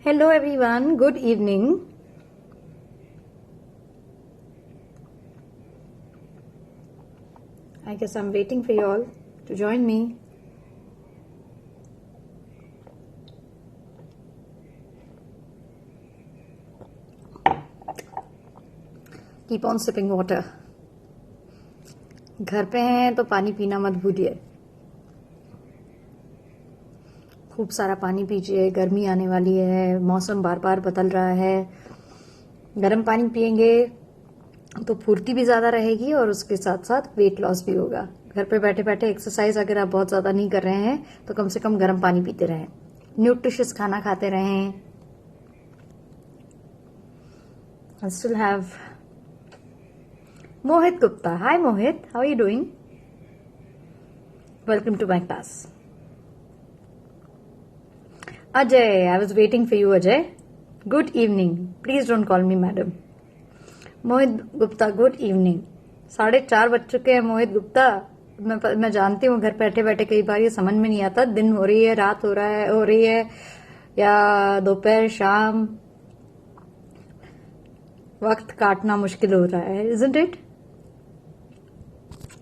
Hello everyone, good evening. I guess I'm waiting for you all to join me. Keep on sipping water. घर पे हैं तो पानी पीना मत भूलिए. खूब सारा पानी पीजिए. गर्मी आने वाली है, मौसम बार बार बदल रहा है. गर्म पानी पियेंगे तो फुर्ती भी ज़्यादा रहेगी और उसके साथ साथ वेट लॉस भी होगा. घर पे बैठे बैठे एक्सरसाइज अगर आप बहुत ज़्यादा नहीं कर रहे हैं तो कम से कम गर्म पानी पीते रहें. न्यूट्रिशियस खाना खाते रहें. I still have Mohit Gupta. Hi Mohit, how are you doing? Welcome to my class. Ajay, I was waiting for you, Ajay. Good evening. Please don't call me madam. Mohit Gupta, good evening. 4:30 बज चुके हैं मोहित गुप्ता. मैं जानती हूँ घर बैठे बैठे कई बार ये समझ में नहीं आता दिन हो रही है, रात हो रही है या दोपहर शाम. वक्त काटना मुश्किल हो रहा है, isn't it?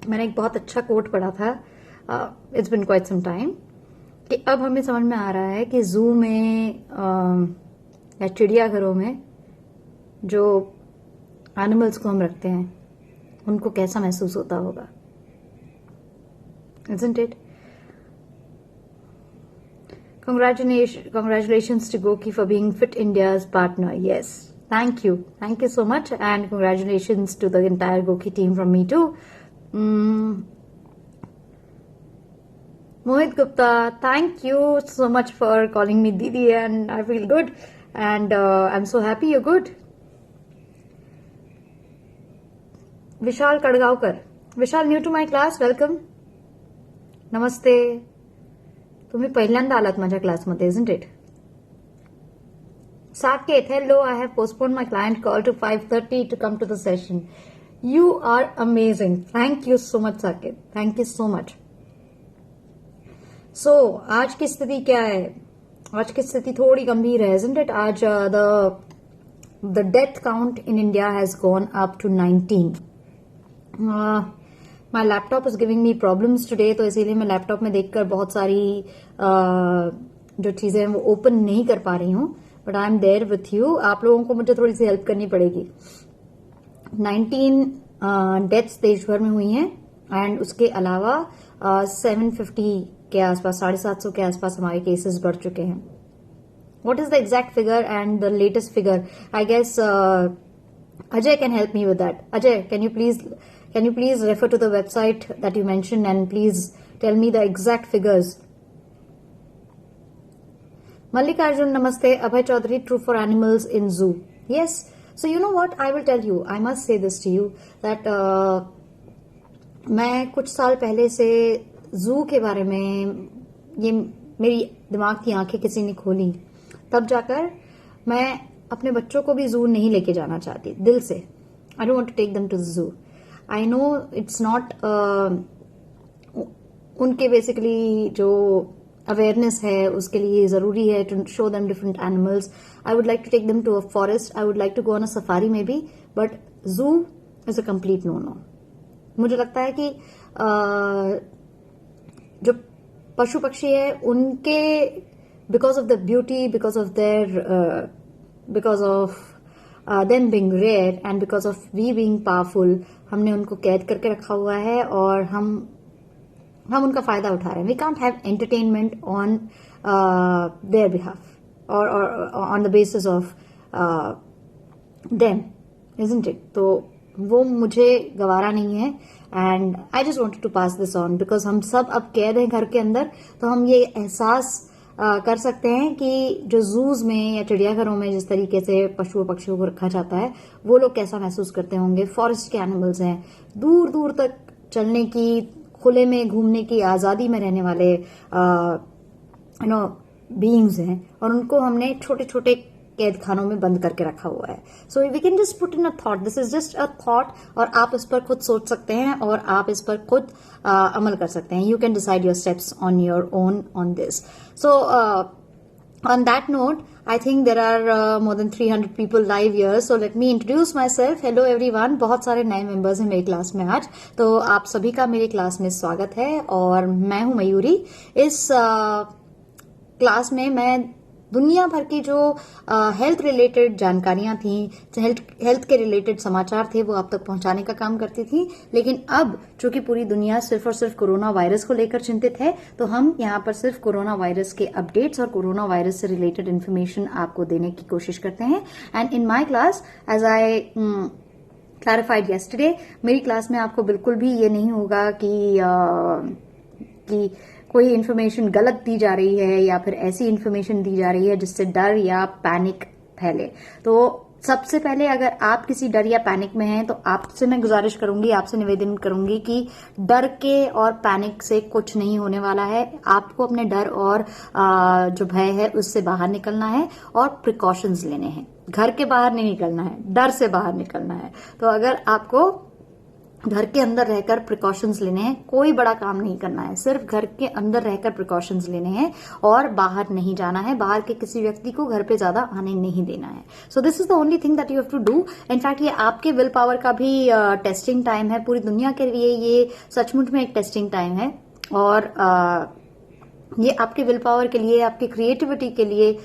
मैंने एक बहुत अच्छा कोट पढ़ा था, it's been quite some time, कि अब हमें समझ में आ रहा है कि जू में या चिड़ियाघरों में जो एनिमल्स को हम रखते हैं उनको कैसा महसूस होता होगा. Isn't it? Congratulations to Goki for being Fit India's partner. Yes. Thank you. Thank you so much. And congratulations to the entire Goki team from me too. Mohit Gupta, thank you so much for calling me Didi, and I feel good. And I'm so happy you're good. Vishal Kadgaonkar. Vishal, new to my class. Welcome. Namaste. तुम्ही पहिल्यांदा आलात माझ्या क्लासमध्ये, isn't it? Saket, hello. I have postponed my client call to 5:30 to come to the session. You are amazing. Thank you so much, Saket. Thank you so much. So, आज की स्थिति क्या है? आज की स्थिति थोड़ी गंभीर है, isn't it? आज the death count in India has gone up to 19. My laptop is giving me problems today, तो इसीलिए मैं लैपटॉप में देखकर बहुत सारी जो चीजें हैं वो ओपन नहीं कर पा रही हूँ. But I am there with you. आप लोगों को मुझे थोड़ी सी हेल्प करनी पड़ेगी. 19 डेथ्स देश भर में हुई हैं एंड उसके अलावा 750 के आसपास, 750 के आसपास हमारे केसेस बढ़ चुके हैं. What is the exact figure and the latest figure? I guess Ajay can help me with that. Ajay, can you please refer to the website that you mentioned and please tell me the exact figures? Mallikarjun, namaste. Abhay Chaudhary, True for Animals in Zoo. Yes. So you know what? I will tell you. I must say this to you that मैं कुछ साल पहले से जू के बारे में, ये मेरी दिमाग की आंखें किसी ने खोली, तब जाकर मैं अपने बच्चों को भी जू नहीं लेके जाना चाहती दिल से. I don't want to take them to the zoo. I know it's not उनके बेसिकली जो अवेयरनेस है उसके लिए जरूरी है to show them different animals. I would like to take them to a forest. I would like to go on a safari maybe, but zoo is a complete no no. मुझे लगता है कि जो पशु पक्षी है उनके because of the beauty, because of them being rare and because of we being powerful, हमने उनको कैद करके रखा हुआ है और हम उनका फायदा उठा रहे हैं. We can't have entertainment on their behalf और on the basis of them, isn't it? तो वो मुझे गवारा नहीं है and I just wanted to pass this on because हम सब अब कैद हैं घर के अंदर. तो हम ये एहसास कर सकते हैं कि जो जूज में या चिड़ियाघरों में जिस तरीके से पशुओं पक्षियों को रखा जाता है वो लोग कैसा महसूस करते होंगे. फॉरेस्ट के एनिमल्स हैं, दूर दूर तक चलने की, खुले में घूमने की आजादी में रहने वाले बीइंग्स हैं और उनको हमने छोटे छोटे कैद खानों में बंद करके रखा हुआ है. So we can just put in a thought. This is just a thought और आप इस पर खुद सोच सकते हैं और आप इस पर खुद अमल कर सकते हैं. You can decide your steps on your own on this. So On that note, I think there are more than 300 people live here. So let me introduce myself. Hello everyone. बहुत सारे नए members हैं मेरी class में आज. तो आप सभी का मेरी क्लास में स्वागत है और मैं हूं मयूरी. इस क्लास में मैं दुनिया भर की जो हेल्थ रिलेटेड जानकारियां थी, हेल्थ के रिलेटेड समाचार थे, वो आप तक पहुंचाने का काम करती थी. लेकिन अब चूंकि पूरी दुनिया सिर्फ और सिर्फ कोरोना वायरस को लेकर चिंतित है, तो हम यहाँ पर सिर्फ कोरोना वायरस के अपडेट्स और कोरोना वायरस से रिलेटेड इन्फॉर्मेशन आपको देने की कोशिश करते हैं. And in my class, as I clarified yesterday, मेरी क्लास में आपको बिल्कुल भी ये नहीं होगा कि कोई इन्फॉर्मेशन गलत दी जा रही है या फिर ऐसी इन्फॉर्मेशन दी जा रही है जिससे डर या पैनिक फैले. तो सबसे पहले अगर आप किसी डर या पैनिक में हैं तो आपसे मैं गुजारिश करूंगी, आपसे निवेदन करूंगी कि डर के और पैनिक से कुछ नहीं होने वाला है. आपको अपने डर और जो भय है उससे बाहर निकलना है और प्रिकॉशंस लेने हैं. घर के बाहर नहीं निकलना है, डर से बाहर निकलना है. तो अगर आपको घर के अंदर रहकर प्रिकॉशंस लेने हैं, कोई बड़ा काम नहीं करना है, सिर्फ घर के अंदर रहकर प्रिकॉशंस लेने हैं और बाहर नहीं जाना है, बाहर के किसी व्यक्ति को घर पे ज्यादा आने नहीं देना है. So this is the only thing that you have to do. In fact ये आपके विल पावर का भी टेस्टिंग टाइम है. पूरी दुनिया के लिए ये सचमुच में एक टेस्टिंग टाइम है और ये आपके विल पावर के लिए, आपकी क्रिएटिविटी के लिए,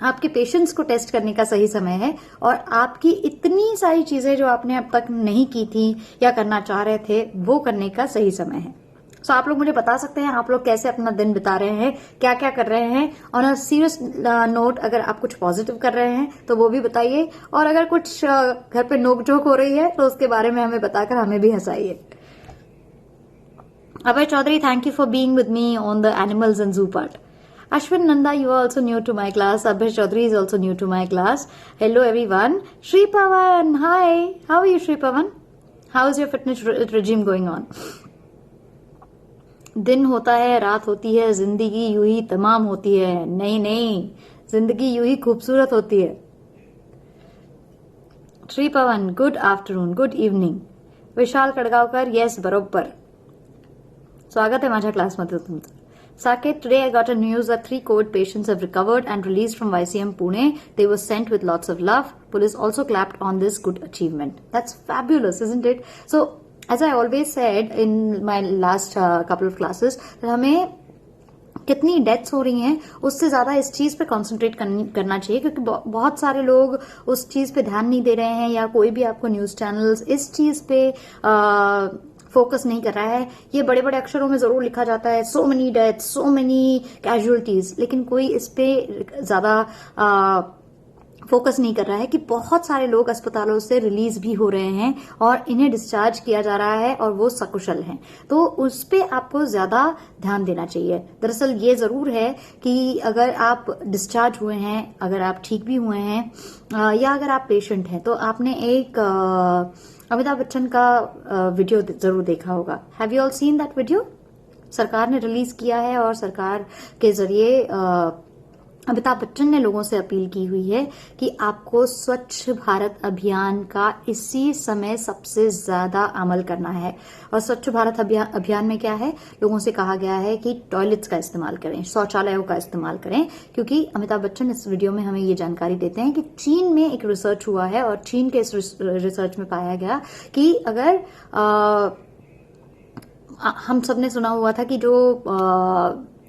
आपके पेशेंस को टेस्ट करने का सही समय है और आपकी इतनी सारी चीजें जो आपने अब तक नहीं की थी या करना चाह रहे थे, वो करने का सही समय है. सो आप लोग मुझे बता सकते हैं आप लोग कैसे अपना दिन बिता रहे हैं, क्या क्या कर रहे हैं. ऑन अ सीरियस नोट, अगर आप कुछ पॉजिटिव कर रहे हैं तो वो भी बताइए, और अगर कुछ घर पे नोकझोंक हो रही है तो उसके बारे में हमें बताकर हमें भी हंसाइए. Abhay Chaudhary, thank you for being with me on the animals and zoo part. Ashwin Nanda, you are also new to my class. Abhay Chaudhary is also new to my class. Hello everyone. Shri Pawan, hi. How are you, Shri Pawan? How is your fitness regime going on? दिन होता है, रात होती है, जिंदगी यूं ही तमाम होती है. नहीं, जिंदगी यूं ही खूबसूरत होती है. Shri Pawan, good afternoon, good evening. विशाल कडगावकर, येस, बरोबर. स्वागत आहे माझ्या क्लासमध्ये तुमचं. Saket, today I got a news that 3 COVID patients have recovered and released from YCM Pune. They were sent with lots of love. Police also clapped on this good achievement. That's fabulous, isn't it? So, as I always said in my last couple of classes, that हमें कितनी deaths हो रही हैं उससे ज्यादा इस चीज पे कॉन्सेंट्रेट करना चाहिए, क्योंकि बहुत सारे लोग उस चीज पे ध्यान नहीं दे रहे हैं, या कोई भी आपको न्यूज चैनल्स इस चीज पे फोकस नहीं कर रहा है. ये बड़े बड़े अक्षरों में जरूर लिखा जाता है, so many deaths, so many casualties, लेकिन कोई इस पे ज्यादा फोकस नहीं कर रहा है कि बहुत सारे लोग अस्पतालों से रिलीज भी हो रहे हैं और इन्हें डिस्चार्ज किया जा रहा है और वो सकुशल हैं. तो उस पे आपको ज्यादा ध्यान देना चाहिए. दरअसल ये जरूर है कि अगर आप डिस्चार्ज हुए हैं, अगर आप ठीक भी हुए हैं, या अगर आप पेशेंट हैं, तो आपने एक अमिताभ बच्चन का वीडियो जरूर देखा होगा. Have you all seen that video? सरकार ने रिलीज किया है और सरकार के जरिए अमिताभ बच्चन ने लोगों से अपील की हुई है कि आपको स्वच्छ भारत अभियान का इसी समय सबसे ज्यादा अमल करना है. और स्वच्छ भारत अभियान में क्या है, लोगों से कहा गया है कि टॉयलेट्स का इस्तेमाल करें, शौचालयों का इस्तेमाल करें, क्योंकि अमिताभ बच्चन इस वीडियो में हमें ये जानकारी देते हैं कि चीन में एक रिसर्च हुआ है और चीन के इस रिसर्च में पाया गया कि अगर हम सबने सुना हुआ था कि जो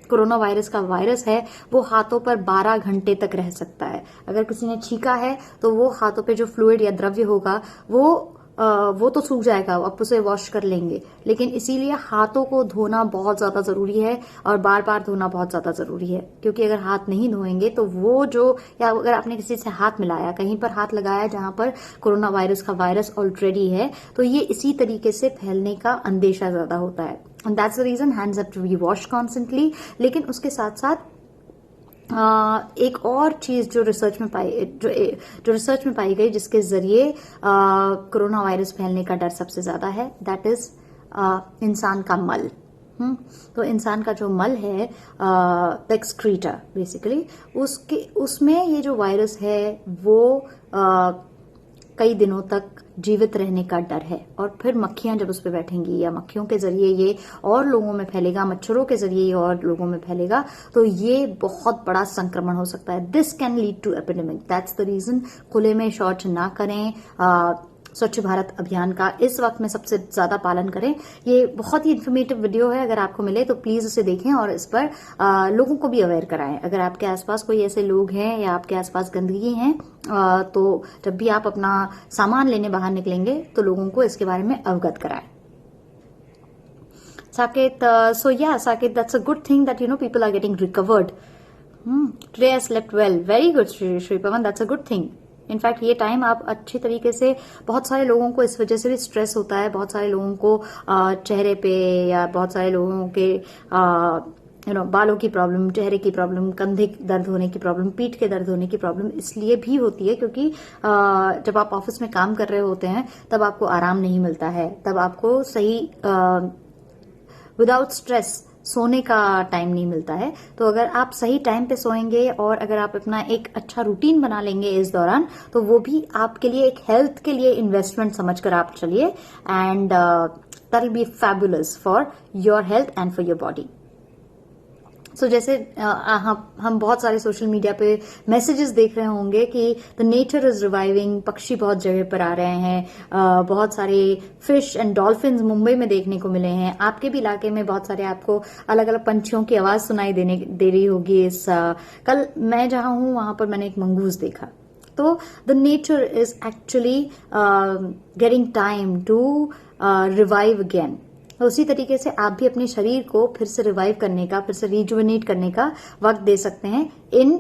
कोरोना वायरस का वायरस है वो हाथों पर 12 घंटे तक रह सकता है. अगर किसी ने छींका है तो वो हाथों पे जो फ्लूइड या द्रव्य होगा वो तो सूख जाएगा, आप उसे वॉश कर लेंगे, लेकिन इसीलिए हाथों को धोना बहुत ज्यादा जरूरी है और बार बार धोना बहुत ज्यादा जरूरी है. क्योंकि अगर हाथ नहीं धोएंगे तो वो जो, या अगर आपने किसी से हाथ मिलाया, कहीं पर हाथ लगाया जहां पर कोरोना वायरस का वायरस ऑलरेडी है, तो ये इसी तरीके से फैलने का अंदेशा ज्यादा होता है. And that's the reason hands have to be wash constantly. लेकिन उसके साथ साथ एक और चीज जो रिसर्च में पाई गई, जिसके जरिए कोरोना वायरस फैलने का डर सबसे ज्यादा है, दैट इज इंसान का मल. तो इंसान का जो मल है, एक्सक्रीटा बेसिकली, उसमें ये जो वायरस है वो कई दिनों तक जीवित रहने का डर है, और फिर मक्खियां जब उस पर बैठेंगी या मक्खियों के जरिए ये और लोगों में फैलेगा, मच्छरों के जरिए ये और लोगों में फैलेगा, तो ये बहुत बड़ा संक्रमण हो सकता है। This can lead to epidemic. That's the reason खुले में शौच ना करें। स्वच्छ भारत अभियान का इस वक्त में सबसे ज्यादा पालन करें। ये बहुत ही इन्फॉर्मेटिव वीडियो है, अगर आपको मिले तो प्लीज इसे देखें और इस पर लोगों को भी अवेयर कराएं। अगर आपके आसपास कोई ऐसे लोग हैं या आपके आसपास गंदगी है तो जब भी आप अपना सामान लेने बाहर निकलेंगे तो लोगों को इसके बारे में अवगत कराएं। Saket, Saket, that's a good thing that people are getting recovered. Today I slept well. Very good, Shri Pawan. That's a good thing. In fact ये टाइम आप अच्छी तरीके से, बहुत सारे लोगों को इस वजह से भी स्ट्रेस होता है, बहुत सारे लोगों को चेहरे पे या बहुत सारे लोगों के बालों की प्रॉब्लम, चेहरे की प्रॉब्लम, कंधे दर्द होने की प्रॉब्लम, पीठ के दर्द होने की प्रॉब्लम इसलिए भी होती है क्योंकि जब आप ऑफिस में काम कर रहे होते हैं तब आपको आराम नहीं मिलता है, तब आपको सही विदाउट स्ट्रेस सोने का टाइम नहीं मिलता है। तो अगर आप सही टाइम पे सोएंगे और अगर आप अपना एक अच्छा रूटीन बना लेंगे इस दौरान, तो वो भी आपके लिए एक हेल्थ के लिए इन्वेस्टमेंट समझकर आप चलिए, and that will be fabulous for your health and for your body. So जैसे हम बहुत सारे सोशल मीडिया पे मैसेजेस देख रहे होंगे कि द नेचर इज रिवाइविंग, पक्षी बहुत जगह पर आ रहे हैं, बहुत सारे फिश एंड डॉल्फिन्स मुंबई में देखने को मिले हैं। आपके भी इलाके में बहुत सारे आपको अलग अलग पंछियों की आवाज सुनाई दे रही होगी। कल मैं जहां हूं वहां पर मैंने एक मंगूस देखा। तो the nature is actually getting time to revive again. उसी तरीके से आप भी अपने शरीर को फिर से रिवाइव करने का, फिर से रिजुवेनेट करने का वक्त दे सकते हैं इन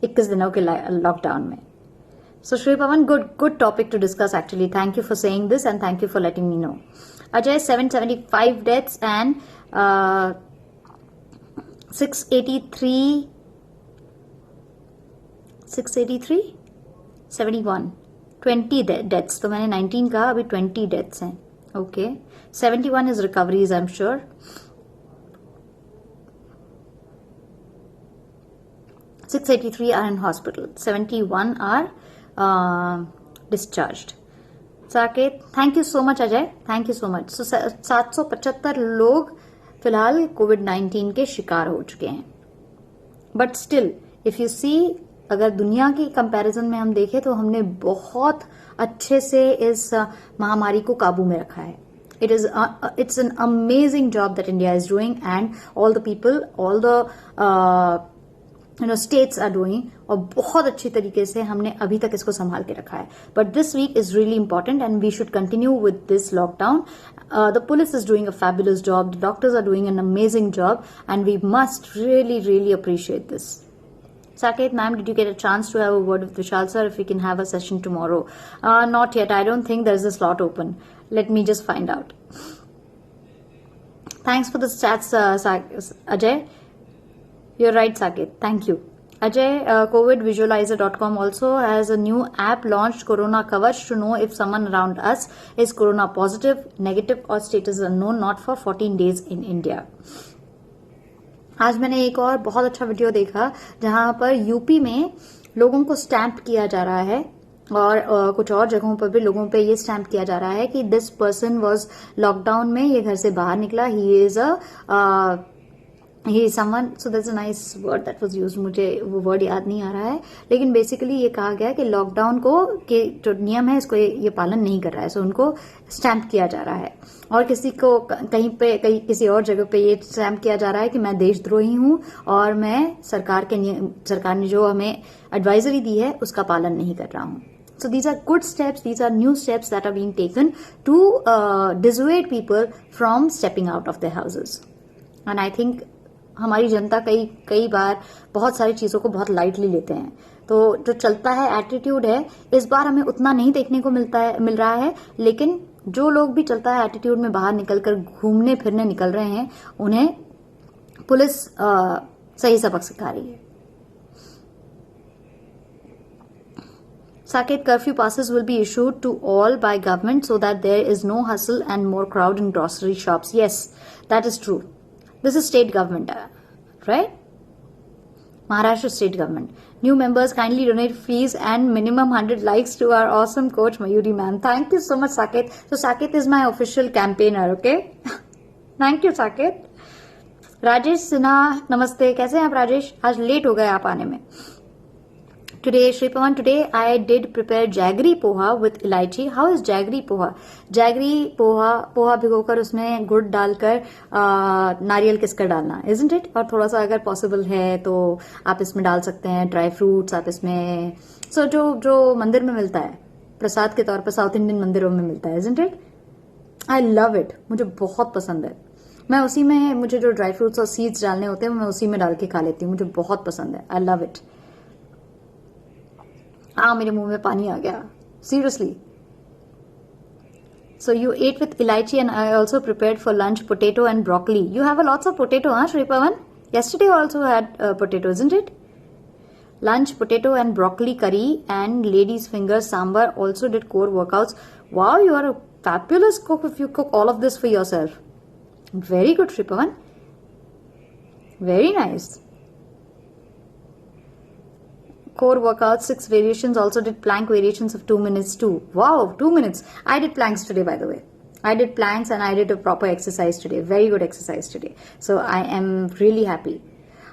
21 दिनों के लॉकडाउन में। So Shri Pawan, good topic to discuss actually. Thank you for saying this and thank you for letting me know. Ajay, 775 deaths and 683 71 20 deaths. तो मैंने 19 कहा, अभी 20 डेथ्स हैं। Okay, 71 is recoveries, I'm sure. 683 are in hospital. 71 are discharged. Saket, thank you so much, Ajay. Thank you so much. So 775 लोग फिलहाल कोविड-19 के शिकार हो चुके हैं. But still, if you see, अगर दुनिया की कंपैरिजन में हम देखें तो हमने बहुत अच्छे से इस महामारी को काबू में रखा है. It's an amazing job that India is doing, and all the people, all the states are doing, और बहुत अच्छी तरीके से हमने अभी तक इसको संभाल के रखा है. But this week is really important and we should continue with this lockdown. The police is doing a fabulous job. The doctors are doing an amazing job, and we must really, really appreciate this. Saket, ma'am, did you get a chance to have a word with Vishal sir if we can have a session tomorrow? Not yet. I don't think there's a slot open. Let me just find out. Thanks for the chats, Ajay. You're right, Saket. Thank you. Ajay, covidvisualizer.com also has a new app launched, Corona Kavach, to know if someone around us is corona positive, negative or status unknown, not for 14 days in India. आज मैंने एक और बहुत अच्छा video देखा जहां पर UP में लोगों को स्टैंप किया जा रहा है, और कुछ और जगहों पर भी लोगों पे ये स्टैंप किया जा रहा है कि दिस पर्सन वाज लॉकडाउन में, ये घर से बाहर निकला, he is someone, so that's a nice word that was used. मुझे वो वर्ड याद नहीं आ रहा है, लेकिन बेसिकली ये कहा गया कि लॉकडाउन को के जो नियम है इसको ये पालन नहीं कर रहा है, सो उनको स्टैंप किया जा रहा है. और किसी को किसी और जगह पे ये स्टैंप किया जा रहा है कि मैं देशद्रोही हूं और मैं सरकार ने जो हमें एडवाइजरी दी है उसका पालन नहीं कर रहा हूं. So these are good steps, these are new steps that are being taken to dissuade people from stepping out of their houses. And I think हमारी जनता कई बार बहुत सारी चीजों को बहुत लाइटली लेते हैं. तो जो चलता है एटीट्यूड है, इस बार हमें उतना नहीं देखने को मिल रहा है, लेकिन जो लोग भी चलता है एटीट्यूड में बाहर निकलकर घूमने फिरने निकल रहे हैं, उन्हें पुलिस सही सबक सिखा रही है. Saket, curfew passes will be issued to all by government so that there is no hustle and more crowd in grocery shops. Yes, that is true. This is state government, right? Maharashtra state government. New members kindly donate fees and minimum 100 likes to our awesome coach Mayuri ma'am. Thank you so much, Saket. So Saket is my official campaigner, okay? Thank you, Saket. Rajesh Sinha, नमस्ते. कैसे हैं आप राजेश? आज late हो गए आप आने में. Today, Shri Pawan, today I did prepare jaggery poha with इलायची. How is jaggery poha? Jaggery poha भिगोकर उसमें गुड़ डालकर नारियल किसकर डालना, isn't it? और थोड़ा सा अगर पॉसिबल है तो आप इसमें डाल सकते हैं ड्राई फ्रूट्स. आप इसमें जो मंदिर में मिलता है प्रसाद के तौर पर, साउथ इंडियन मंदिरों में मिलता है, isn't it? I love it. मुझे बहुत पसंद है. मैं उसी में मुझे जो ड्राई फ्रूट्स और सीड्स डालने होते हैं मैं उसी में डाल के खा लेती हूँ. मुझे बहुत पसंद है. I love it. मेरे मुंह में पानी आ गया. Seriously. So you ate with ilaichi and I also prepared for lunch potato and broccoli. You have a lots of potato, huh, Shri Pawan? Yesterday also had potato, isn't it? Lunch potato and broccoli curry and ladies finger sambar. Also did core workouts. Wow, you are a fabulous cook if you cook all of this for yourself. Very good, Shri Pawan. Very nice. Core workouts, 6 variations. Also did plank variations of 2 minutes too. Wow, 2 minutes. I did planks today, by the way. I did planks and I did a proper exercise today. Very good exercise today. So I am really happy.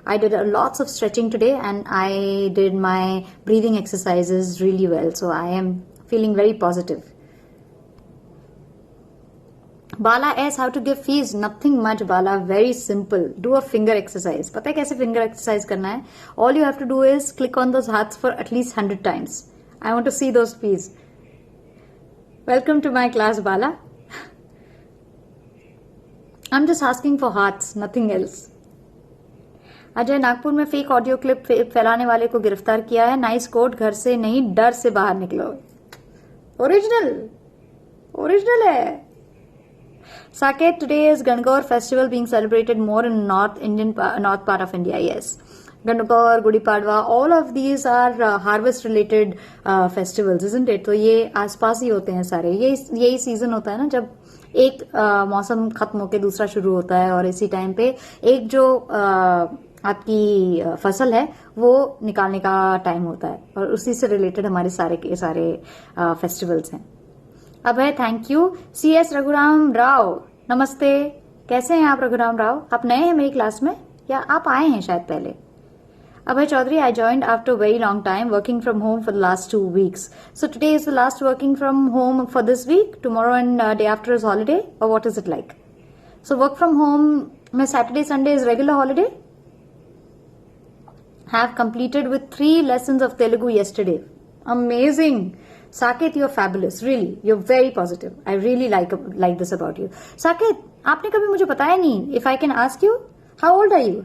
I did lots of stretching today and I did my breathing exercises really well. So I am feeling very positive. Bala asks how to give fees. Nothing much, Bala. Very simple. Do a finger exercise. पता है कैसे finger exercise करना है? All you have to do is click on those hearts for at least 100 times. I want to see those fees. Welcome to my class, Bala. I'm just asking for hearts, nothing else. Ajay, Nagpur में fake audio clip फैलाने वाले को गिरफ्तार किया है. Nice quote. घर से नहीं डर से बाहर निकलो. ओरिजिनल है. Saket, today is Gangaur festival being celebrated more in north part of India. Yes, Gangaur, Gudi Padwa, all of these are harvest related festivals, isn't it? तो ये आसपास ही होते हैं सारे. यही सीजन होता है ना जब एक मौसम खत्म होके दूसरा शुरू होता है और इसी टाइम पे एक जो आपकी फसल है वो निकालने का टाइम होता है और उसी से रिलेटेड हमारे सारे के सारे फेस्टिवल्स हैं. Abhay, thank you. CS Raghuram Rao, नमस्ते. कैसे हैं आप रघुराम राव? आप नए हैं मेरी क्लास में या आप आए हैं शायद पहले? Abhay Chaudhary, I joined after a very long time working from home for the last 2 weeks. So today is the last working from home for this week. Tomorrow and day after is holiday, or what is it like? So work from home, my Saturday, Sunday is regular holiday. Have completed with 3 lessons of Telugu yesterday. Amazing. Saket, you're fabulous. Really, you're very positive. I really like this about you. Saket, आपने कभी मुझे बताया नहीं. If I can ask you, how old are you?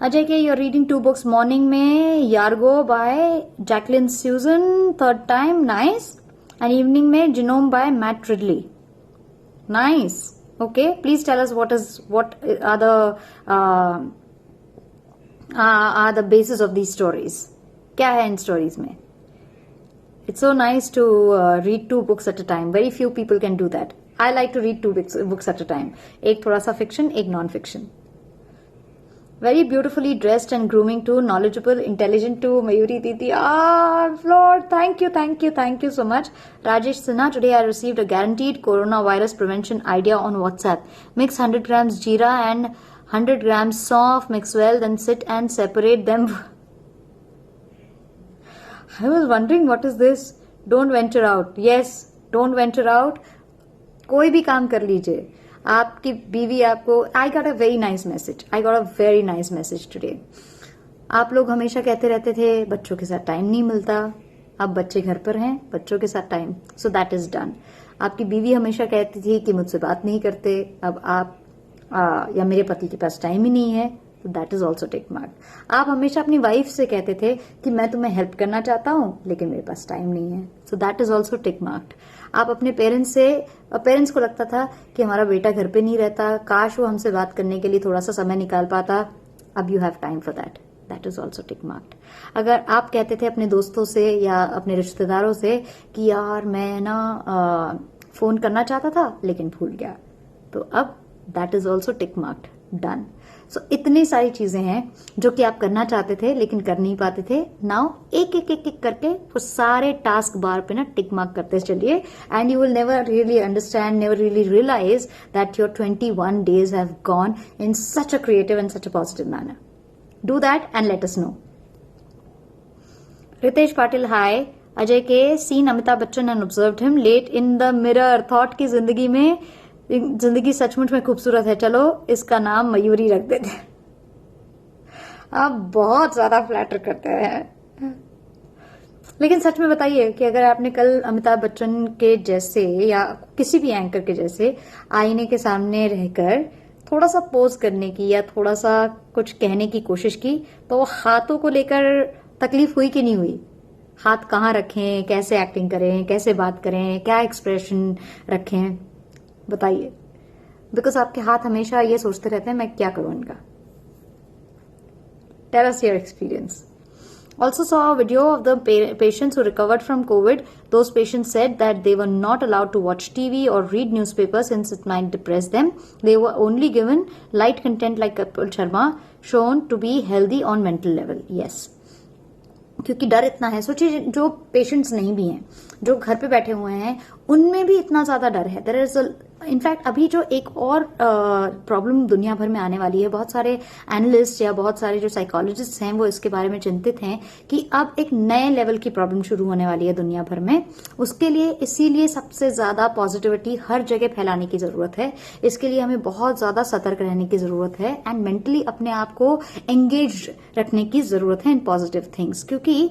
Ajay K, you're reading 2 books. Morning में Yargo by Jacqueline Susan, 3rd time, nice. And evening में Genome by Matt Ridley. Nice. Okay, please tell us what are the basis of these stories. क्या है in stories में? It's so nice to read 2 books at a time. Very few people can do that. I like to read 2 books at a time. एक थोड़ा सा fiction, एक non-fiction. Very beautifully dressed and grooming too, knowledgeable, intelligent too, Mayuri Didi. Lord, thank you so much. Rajesh Sinha, today I received a guaranteed coronavirus prevention idea on WhatsApp. Mix 100 grams jeera and 100 grams soft, mix well, then sit and separate them. I was wondering what is this? Don't venture out. Yes, don't venture out. कोई भी काम कर लीजिए. आपकी बीवी आपको I got a very nice message today. आप लोग हमेशा कहते रहते थे बच्चों के साथ टाइम नहीं मिलता. अब बच्चे घर पर हैं, बच्चों के साथ time. So that is done. आपकी बीवी हमेशा कहती थी कि मुझसे बात नहीं करते. अब आप या मेरे पति के पास टाइम ही नहीं है. तो that is also tick mark. आप हमेशा अपनी वाइफ से कहते थे कि मैं तुम्हें हेल्प करना चाहता हूं लेकिन मेरे पास टाइम नहीं है. So that is also tick marked. आप अपने पेरेंट्स को लगता था कि हमारा बेटा घर पे नहीं रहता, काश वो हमसे बात करने के लिए थोड़ा सा समय निकाल पाता. अब you have time for that. That is also tick marked. अगर आप कहते थे अपने दोस्तों से या अपने रिश्तेदारों से कि यार मैं ना फोन करना चाहता था लेकिन भूल गया, तो अब that is also tick marked. Done. So इतनी सारी चीजें हैं जो कि आप करना चाहते थे लेकिन कर नहीं पाते थे। नाउ एक एक एक एक करके वो सारे टास्क बार पे ना टिक मार्क करते चलिए, and you will never really understand, never really realise that your 21 days have gone in such a creative and such a positive manner. Do that and let us know. Ritesh Patil, hi. Ajay K, seen Amitabh Bachchan and observed him late in the mirror, thought की जिंदगी सचमुच में खूबसूरत है, चलो इसका नाम मयूरी रख देते। आप बहुत ज्यादा फ्लैटर करते हैं, लेकिन सच में बताइए कि अगर आपने कल अमिताभ बच्चन के जैसे या किसी भी एंकर के जैसे आईने के सामने रहकर थोड़ा सा पोज करने की या थोड़ा सा कुछ कहने की कोशिश की, तो हाथों को लेकर तकलीफ हुई कि नहीं हुई? हाथ कहाँ रखें, कैसे एक्टिंग करें, कैसे बात करें, क्या एक्सप्रेशन रखें, बताइए। बिकॉज आपके हाथ हमेशा ये सोचते रहते हैं मैं क्या करूं इनका। Tell us your experience. Also saw a video of the patients who recovered from COVID. Those patients said that they were not allowed to watch TV or read newspapers since it might depress them. They were only given light content like Kapil Sharma, shown to be healthy on mental level. Yes. क्योंकि डर इतना है। सोचिए जो patients नहीं भी हैं, जो घर पे बैठे हुए हैं, उनमें भी इतना ज्यादा डर है। देयर इज इनफैक्ट अभी जो एक और प्रॉब्लम दुनिया भर में आने वाली है, बहुत सारे एनालिस्ट या बहुत सारे जो साइकोलॉजिस्ट हैं वो इसके बारे में चिंतित हैं कि अब एक नए लेवल की प्रॉब्लम शुरू होने वाली है दुनिया भर में। उसके लिए इसीलिए सबसे ज्यादा पॉजिटिविटी हर जगह फैलाने की जरूरत है। इसके लिए हमें बहुत ज्यादा सतर्क रहने की जरूरत है एंड मेंटली अपने आप को एंगेज रखने की जरूरत है इन पॉजिटिव थिंग्स, क्योंकि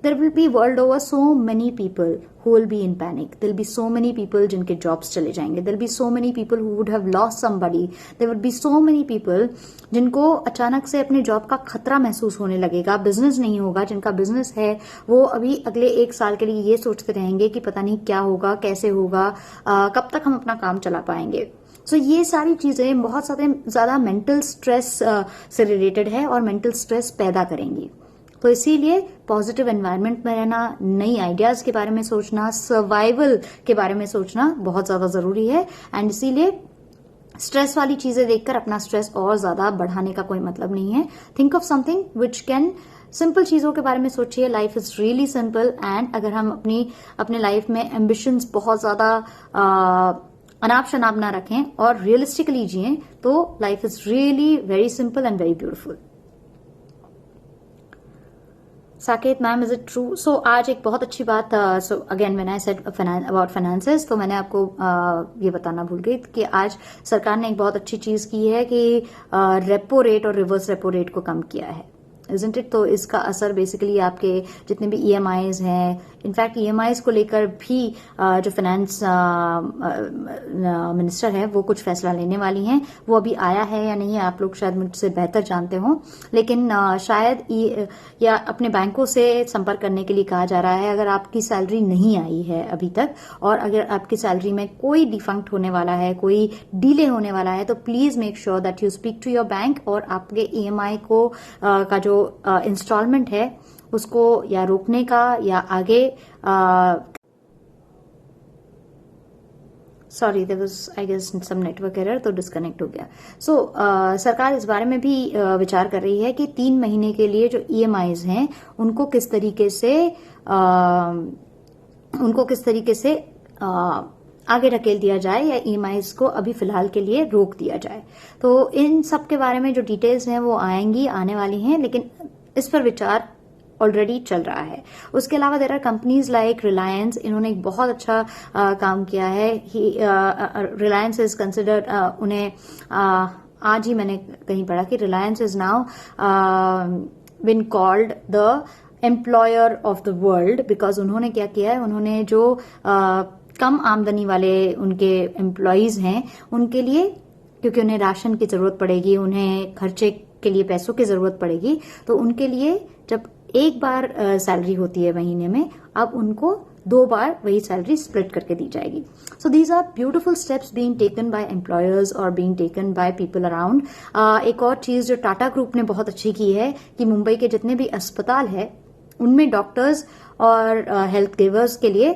there will be world over so many people who will be in panic. There will be so many people जिनके jobs चले जाएंगे. There will be so many people who would have lost somebody. There will be so many people जिनको अचानक से अपने job का खतरा महसूस होने लगेगा, बिजनेस नहीं होगा। जिनका बिजनेस है वो अभी अगले 1 साल के लिए ये सोचते रहेंगे कि पता नहीं क्या होगा, कैसे होगा, कब तक हम अपना काम चला पाएंगे। सो ये सारी चीजें बहुत ज्यादा मेंटल स्ट्रेस से रिलेटेड है और मेंटल स्ट्रेस पैदा करेंगी। तो इसीलिए पॉजिटिव एनवायरनमेंट में रहना, नई आइडियाज के बारे में सोचना, सर्वाइवल के बारे में सोचना बहुत ज्यादा जरूरी है। एंड इसीलिए स्ट्रेस वाली चीजें देखकर अपना स्ट्रेस और ज्यादा बढ़ाने का कोई मतलब नहीं है। Think of something which can, simple चीजों के बारे में सोचिए। Life is really simple. And अगर हम अपने लाइफ में एम्बिशंस बहुत ज्यादा अनाप शनाप ना रखें और रियलिस्टिकली जिए, तो life is really very simple and very beautiful. Saket ma'am, is it true? So आज एक बहुत अच्छी बात, so again when I said about finances, तो मैंने आपको ये बताना भूल गई कि आज सरकार ने एक बहुत अच्छी चीज की है कि रेपो रेट और रिवर्स रेपो रेट को कम किया है, इजंट इट? तो इसका असर बेसिकली आपके जितने भी ईएमआईज हैं, इनफैक्ट ईएमआईज को लेकर भी जो फाइनेंस मिनिस्टर है वो कुछ फैसला लेने वाली हैं। वो अभी आया है या नहीं आप लोग शायद मुझसे बेहतर जानते हो, लेकिन शायद या अपने बैंकों से संपर्क करने के लिए कहा जा रहा है। अगर आपकी सैलरी नहीं आई है अभी तक और अगर आपकी सैलरी में कोई डिफंक्ट होने वाला है, कोई डिले होने वाला है, तो please make sure that you speak to your bank और आपके ईएमआई को का जो इंस्टॉलमेंट है उसको या रोकने का या आगे sorry there was I guess some network error, तो डिस्कनेक्ट हो गया। सो सरकार इस बारे में भी विचार कर रही है कि 3 महीने के लिए जो ईएमआईज हैं उनको किस तरीके से आगे ढकेल दिया जाए या ईएमआईज को अभी फिलहाल के लिए रोक दिया जाए। तो इन सब के बारे में जो डिटेल्स हैं वो आने वाली हैं, लेकिन इस पर विचार ऑलरेडी चल रहा है। उसके अलावा there are companies like Reliance, इन्होंने एक बहुत अच्छा काम किया है। रिलायंस इज कंसिडर्ड, उन्हें आज ही मैंने कहीं पढ़ा कि Reliance is now bin called the employer of the world, because उन्होंने क्या किया है, उन्होंने जो कम आमदनी वाले उनके एम्प्लॉयज हैं उनके लिए, क्योंकि उन्हें राशन की जरूरत पड़ेगी, उन्हें खर्चे के लिए पैसों की जरूरत पड़ेगी, तो उनके लिए जब एक बार सैलरी होती है महीने में, अब उनको 2 बार वही सैलरी स्प्लिट करके दी जाएगी। So these are beautiful steps being taken by employers और being taken by people around. एक और चीज जो टाटा ग्रुप ने बहुत अच्छी की है कि मुंबई के जितने भी अस्पताल है उनमें डॉक्टर्स और हेल्थ गिवर्स के लिए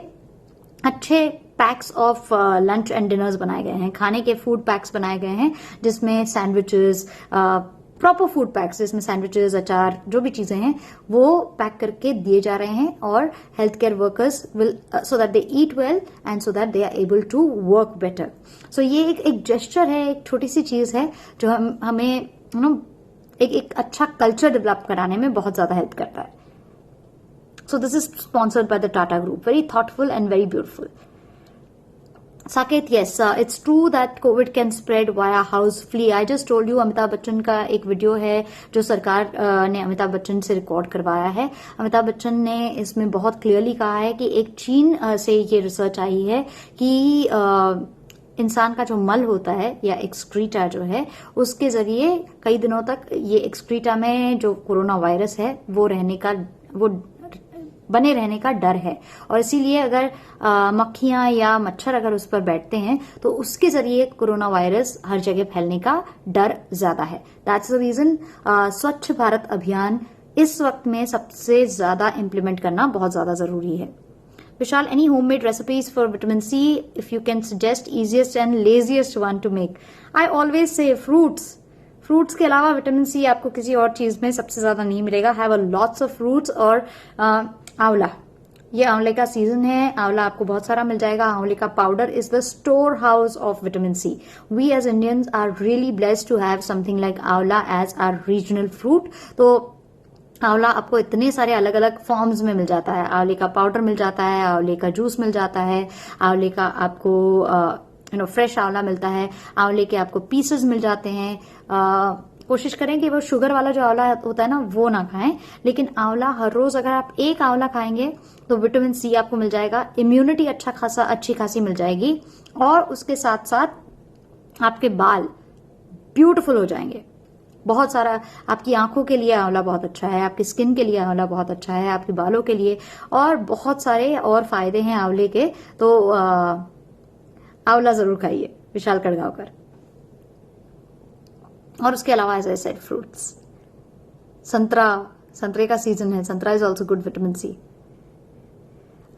अच्छे PACS of lunch and dinners बनाए गए हैं, खाने के फूड पैक्स बनाए गए हैं, जिसमें सैंडविचेस, प्रॉपर फूड पैक्स जिसमें सैंडविचेस, अचार, जो भी चीजें हैं वो पैक करके दिए जा रहे हैं, और health care workers will so that they eat well and so that they are able to work better. So ये एक जेस्चर है, एक छोटी सी चीज है जो हमें एक अच्छा कल्चर डेवलप कराने में बहुत ज्यादा हेल्प करता है. So this is sponsored by the Tata group. Very thoughtful and very beautiful. Saket, yes, it's true that COVID can spread via house flea. I just told you, Amitabh Bachchan का एक वीडियो है जो सरकार ने अमिताभ बच्चन से रिकॉर्ड करवाया है. अमिताभ बच्चन ने इसमें बहुत क्लियरली कहा है कि एक चीन से ये रिसर्च आई है कि इंसान का जो मल होता है या एक्सक्रीटा जो है, उसके जरिए कई दिनों तक ये एक्सक्रीटा में जो कोरोना वायरस है वो बने रहने का डर है, और इसीलिए अगर मक्खियां या मच्छर अगर उस पर बैठते हैं तो उसके जरिए कोरोना वायरस हर जगह फैलने का डर ज्यादा है. दैट्स द रीजन स्वच्छ भारत अभियान इस वक्त में सबसे ज्यादा इंप्लीमेंट करना बहुत ज्यादा जरूरी है. Vishal, any homemade recipes for vitamin C if you can suggest easiest and laziest one to make? I always say fruits के अलावा विटामिन सी आपको किसी और चीज में सबसे ज्यादा नहीं मिलेगा. Have a lots of fruits. और आंवला, ये आंवले का सीजन है, आंवला आपको बहुत सारा मिल जाएगा. आंवले का powder is the store house of vitamin C. We as Indians are really blessed to have something like amla as our regional fruit. तो आंवला आपको इतने सारे अलग अलग फॉर्म्स में मिल जाता है. आंवले का पाउडर मिल जाता है, आंवले का जूस मिल जाता है, आंवले का आपको फ्रेश आंवला मिलता है, आंवले के आपको पीसेस मिल जाते हैं. कोशिश करें कि वो शुगर वाला जो आंवला होता है ना वो ना खाएं, लेकिन आंवला हर रोज अगर आप एक आंवला खाएंगे तो विटामिन सी आपको मिल जाएगा, इम्यूनिटी अच्छी खासी मिल जाएगी, और उसके साथ साथ आपके बाल ब्यूटीफुल हो जाएंगे. बहुत सारा आपकी आंखों के लिए आंवला बहुत अच्छा है, आपकी स्किन के लिए आंवला बहुत अच्छा है, आपके बालों के लिए, और बहुत सारे और फायदे हैं आंवले के. तो आंवला जरूर खाइए विशाल कड़गांवकर. और उसके अलावा एज आई सेड फ्रूट्स, संतरे का सीजन है, संतरा is also good vitamin C.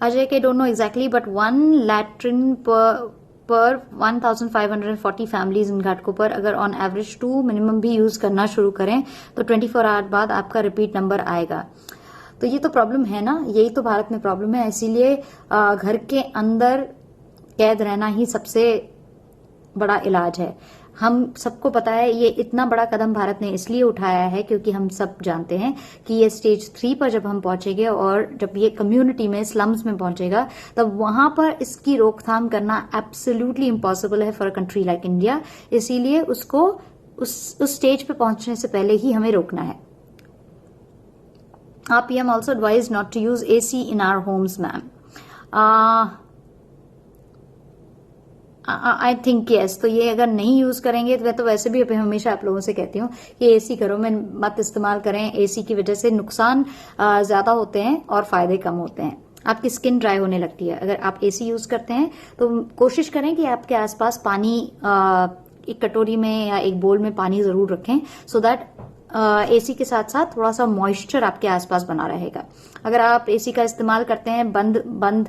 Ajay K don't know exactly but 1 latrine पर 1540 फैमिलीज इन घाटकोपर अगर ऑन एवरेज 2 मिनिमम भी यूज करना शुरू करें तो 24 आवर बाद आपका रिपीट नंबर आएगा. तो ये तो प्रॉब्लम है ना, यही तो भारत में प्रॉब्लम है. इसीलिए घर के अंदर कैद रहना ही सबसे बड़ा इलाज है. हम सबको पता है ये इतना बड़ा कदम भारत ने इसलिए उठाया है क्योंकि हम सब जानते हैं कि ये स्टेज 3 पर जब हम पहुंचेंगे और जब ये कम्युनिटी में, स्लम्स में पहुंचेगा, तब वहां पर इसकी रोकथाम करना एब्सोल्युटली इम्पॉसिबल है for a country like India. इसीलिए उसको उस स्टेज पे पहुंचने से पहले ही हमें रोकना है. PM also advised not to use AC in our homes, ma'am. I think yes. तो ये अगर नहीं यूज करेंगे तो मैं तो वैसे भी हमेशा आप लोगों से कहती हूँ कि एसी घरों में मत इस्तेमाल करें. एसी की वजह से नुकसान ज्यादा होते हैं और फायदे कम होते हैं. आपकी स्किन ड्राई होने लगती है अगर आप एसी यूज करते हैं. तो कोशिश करें कि आपके आसपास पानी एक कटोरी में या एक बोल में पानी जरूर रखें, सो दैट एसी के साथ साथ थोड़ा सा मॉइस्चर आपके आसपास बना रहेगा. अगर आप एसी का इस्तेमाल करते हैं, बंद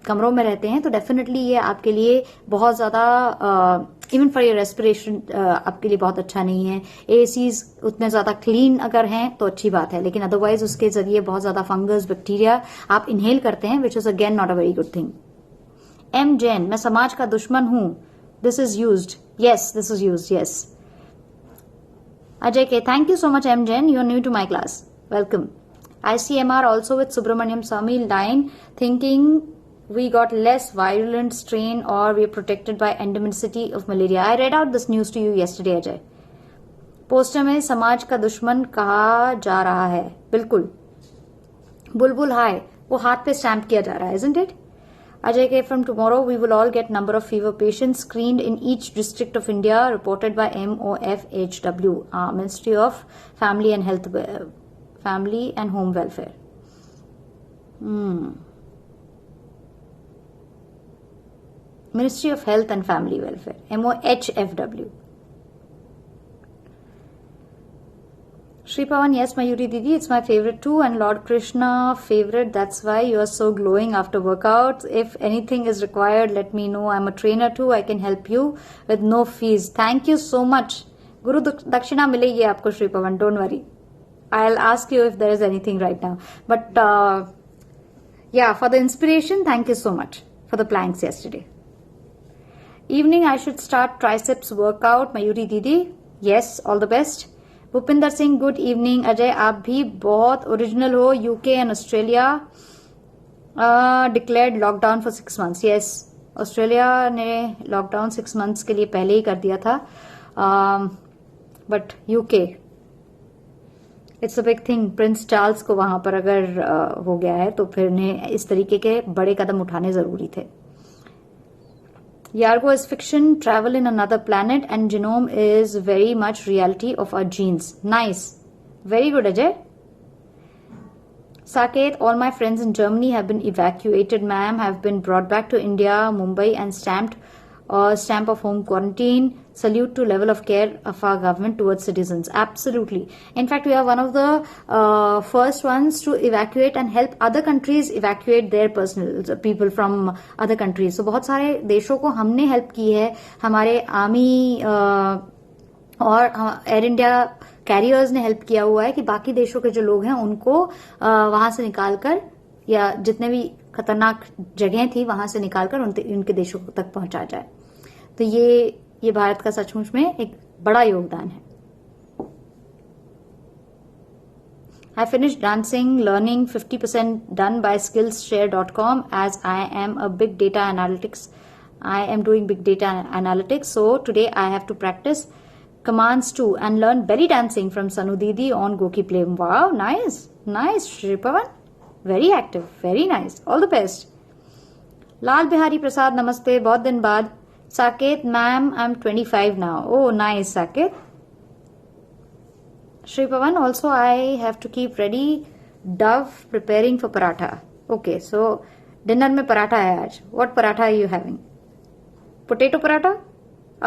कमरों में रहते हैं, तो डेफिनेटली ये आपके लिए बहुत ज्यादा इवन फॉर योर रेस्पिरेशन आपके लिए बहुत अच्छा नहीं है. एसीज उतने ज्यादा क्लीन अगर हैं तो अच्छी बात है, लेकिन अदरवाइज उसके जरिए बहुत ज्यादा फंगस, बैक्टीरिया आप इनहेल करते हैं, which is again not a very good thing. M Jain, मैं समाज का दुश्मन हूं. This is used. Yes, this is used. Yes. Ajay K, thank you so much, M. Jain. You are new to my class. Welcome. ICMR also with Subramaniam Swamy line thinking we got less virulent strain or we are protected by endemicity of malaria. I read out this news to you yesterday, Ajay. Poster में समाज का दुश्मन कहा जा रहा है. बिल्कुल. बुलबुल हाय, वो हाथ पे स्टैम्प किया जा रहा है, isn't it? Ajay K, from tomorrow we will all get number of fever patients screened in each district of India, reported by MOFHW, Ministry of Family and Home Welfare. Ministry of Health and Family Welfare, MOHFW. Shri Pawan, yes, Mayuri Didi, it's my favorite too, and Lord Krishna favorite. That's why you are so glowing after workouts. If anything is required, let me know. I'm a trainer too. I can help you with no fees. Thank you so much. Guru Dakshina मिलेगी आपको Shri Pawan. Don't worry. I'll ask you if there is anything right now. But yeah, for the inspiration, thank you so much for the planks yesterday. Evening, I should start triceps workout. Mayuri Didi, yes, all the best. Bhupinder Singh, good evening. Ajay, आप भी बहुत original हो. UK and Australia declared lockdown for 6 months. Yes, Australia ने lockdown 6 months के लिए पहले ही कर दिया था, but UK it's a big thing. Prince Charles को वहां पर अगर हो गया है तो फिर इन्हें इस तरीके के बड़े कदम उठाने जरूरी थे. Yargo is fiction, travel in another planet, and genome is very much reality of our genes. Nice. Very good, Ajay. Saket, all my friends in Germany have been evacuated, ma'am, have been brought back to India, Mumbai, and stamp of home quarantine. Salute to level of care of our government towards citizens. Absolutely. In fact, we are one of the first ones to evacuate and help other countries evacuate their personal people from other countries. So बहुत सारे देशों को हमने help की है. हमारे army और air India carriers ने हेल्प किया हुआ है कि बाकी देशों के जो लोग हैं उनको वहां से निकालकर, या जितने भी खतरनाक जगह थी वहां से निकालकर उनके देशों तक पहुंचा जाए. तो ये भारत का सचमुच में एक बड़ा योगदान है. I finished dancing, learning 50% done by skillshare.com as I am a big data analytics. I am doing big data analytics. So today I have to practice commands too and learn belly dancing from Sanu Didi on Goki Play. Wow, nice. Nice, Shri Pawan. Very active. Very nice. All the best. Lal Bihari Prasad, namaste. बहुत दिन बाद. Saket, ma'am, I'm 25 now. Oh, nice, Saket. Shri Pawan, also I have to keep ready. Dove preparing for paratha. Okay, so dinner में पराठा है आज. What paratha are you having? Potato paratha?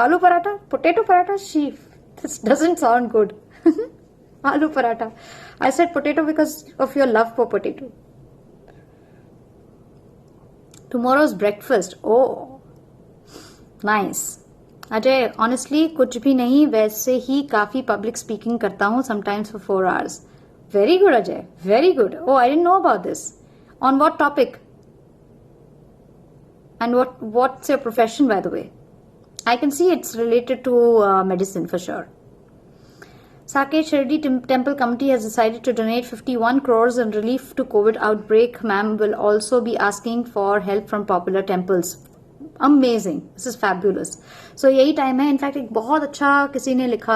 Aloo paratha? Potato paratha? Sheep. This doesn't sound good. Aloo paratha. I said potato because of your love for potato. Tomorrow's breakfast. Oh. Nice. Ajay, honestly कुछ भी नहीं, वैसे ही काफी public speaking करता हूँ sometimes for 4 hours. Very good Ajay, very good. Oh, I didn't know about this. On what topic and what's your profession by the way? I can see it's related to medicine for sure. Saket, Shirdi Temple Committee has decided to donate 51 crores in relief to COVID outbreak. Ma'am will also be asking for help from popular temples. Amazing, this is fabulous. So यही time है. In fact एक बहुत अच्छा किसी ने लिखा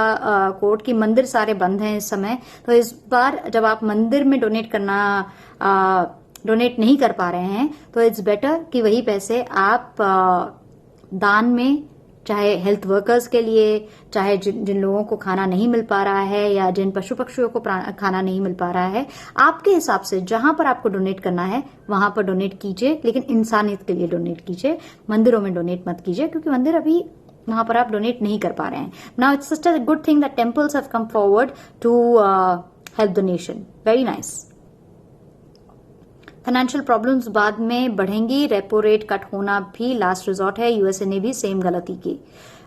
coat कि मंदिर सारे बंद हैं इस समय, तो इस बार जब आप मंदिर में डोनेट नहीं कर पा रहे हैं तो इट्स बेटर कि वही पैसे आप दान में, चाहे हेल्थ वर्कर्स के लिए, चाहे जिन लोगों को खाना नहीं मिल पा रहा है या जिन पशु पक्षियों को खाना नहीं मिल पा रहा है, आपके हिसाब से जहां पर आपको डोनेट करना है वहां पर डोनेट कीजिए, लेकिन इंसानियत के लिए डोनेट कीजिए. मंदिरों में डोनेट मत कीजिए क्योंकि मंदिर अभी वहां पर आप डोनेट नहीं कर पा रहे हैं. Now it's such a good thing that temples have come forward to help donation. Very nice. Financial problems बाद में बढ़ेंगी, रेपो रेट कट होना भी लास्ट रिजॉर्ट है. यूएसए ने भी सेम गलती की.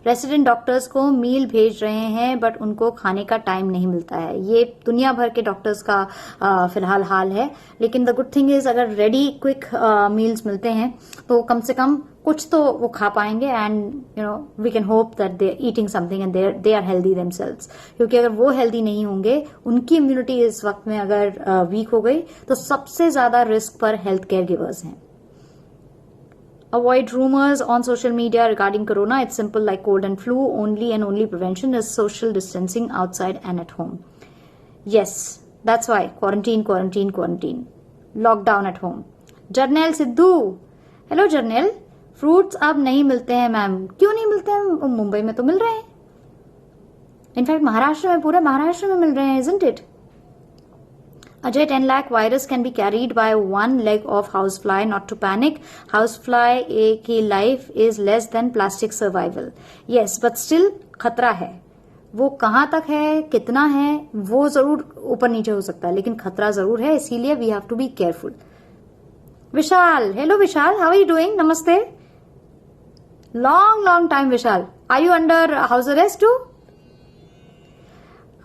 रेसिडेंट डॉक्टर्स को मील भेज रहे हैं बट उनको खाने का टाइम नहीं मिलता है. ये दुनिया भर के डॉक्टर्स का फिलहाल हाल है. लेकिन द गुड थिंग इज अगर रेडी क्विक मील्स मिलते हैं तो कम से कम कुछ तो वो खा पाएंगे. And we can hope that they eating something and they are healthy themselves. क्योंकि अगर वो हेल्दी नहीं होंगे, उनकी इम्यूनिटी इस वक्त में अगर वीक हो गई तो सबसे ज्यादा रिस्क पर हेल्थ केयर गिवर्स हैं. Avoid rumors on social media regarding corona. It's simple like cold and flu. Only and only prevention is social distancing outside and at home. Yes, that's why. Quarantine, quarantine, quarantine. Lockdown at home. Jarnail Sidhu. Hello Jarnail. Fruits अब नहीं मिलते हैं ma'am. क्यों नहीं मिलते हैं? मुंबई में तो मिल रहे हैं. इनफैक्ट महाराष्ट्र में, पूरे महाराष्ट्र में मिल रहे हैं, isn't it? Ajay, 10 lakh virus can be carried by one leg of housefly. Not to panic. Housefly की life is less than plastic survival. Yes, but still खतरा है. वो कहां तक है, कितना है, वो जरूर ऊपर नीचे हो सकता है, लेकिन खतरा जरूर है, इसीलिए we have to be careful. Vishal, hello Vishal, how are you doing? Namaste. long time, Vishal. Are you under house arrest too?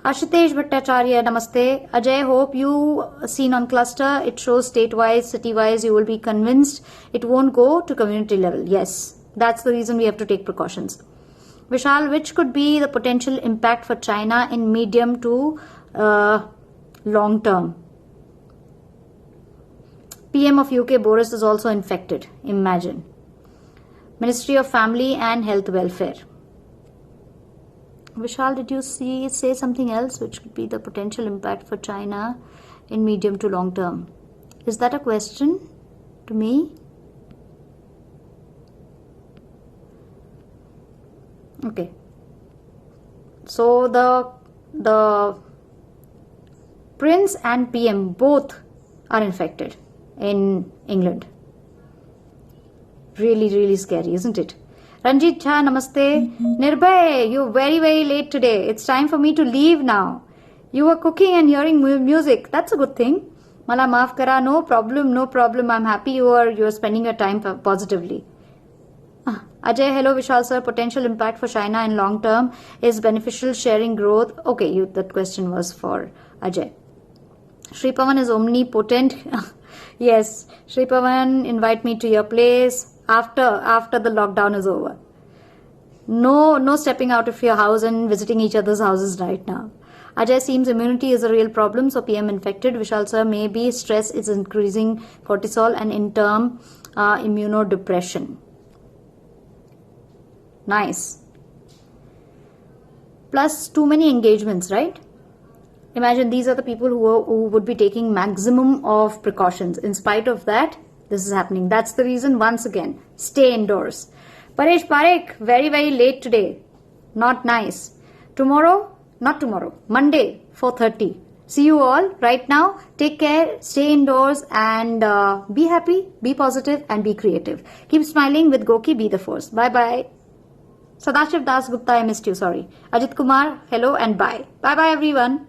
Ashitesh Bhattacharya, namaste. Ajay, hope you seen on cluster. It shows state-wise, city-wise. You will be convinced it won't go to community level. Yes, that's the reason we have to take precautions. Vishal, which could be the potential impact for China in medium to long term? PM of UK Boris is also infected. Imagine. Ministry of Family and Health Welfare. Vishal, did you say something else which could be the potential impact for China in medium to long term? Is that a question to me? Okay. So the Prince and PM both are infected in England. Really scary, isn't it? Ranjit Jha, namaste. Nirbhay, you're very late today. It's time for me to leave now. You were cooking and hearing music. That's a good thing. Mala maaf kara, no problem. I'm happy you're spending your time positively. Ajay, hello Vishal sir. Potential impact for China in long term is beneficial sharing growth. Okay, that question was for Ajay. Shri Pawan is omnipotent. Yes, Shri Pawan, invite me to your place after the lockdown is over. No stepping out of your house and visiting each other's houses right now. Ajay, seems immunity is a real problem, so PM infected. Vishal sir, maybe stress is increasing cortisol and in turn immunodepression. Nice. Plus too many engagements, right? Imagine these are the people who would be taking maximum of precautions. In spite of that, this is happening. That's the reason, once again, stay indoors. Paresh Parekh, very late today. Not nice. Not tomorrow, Monday, 4:30. See you all right now. Take care, stay indoors and be happy, be positive and be creative. Keep smiling with Goki, be the force. Bye. Sadashiv Das Gupta, I missed you, sorry. Ajit Kumar, hello and bye. Bye everyone.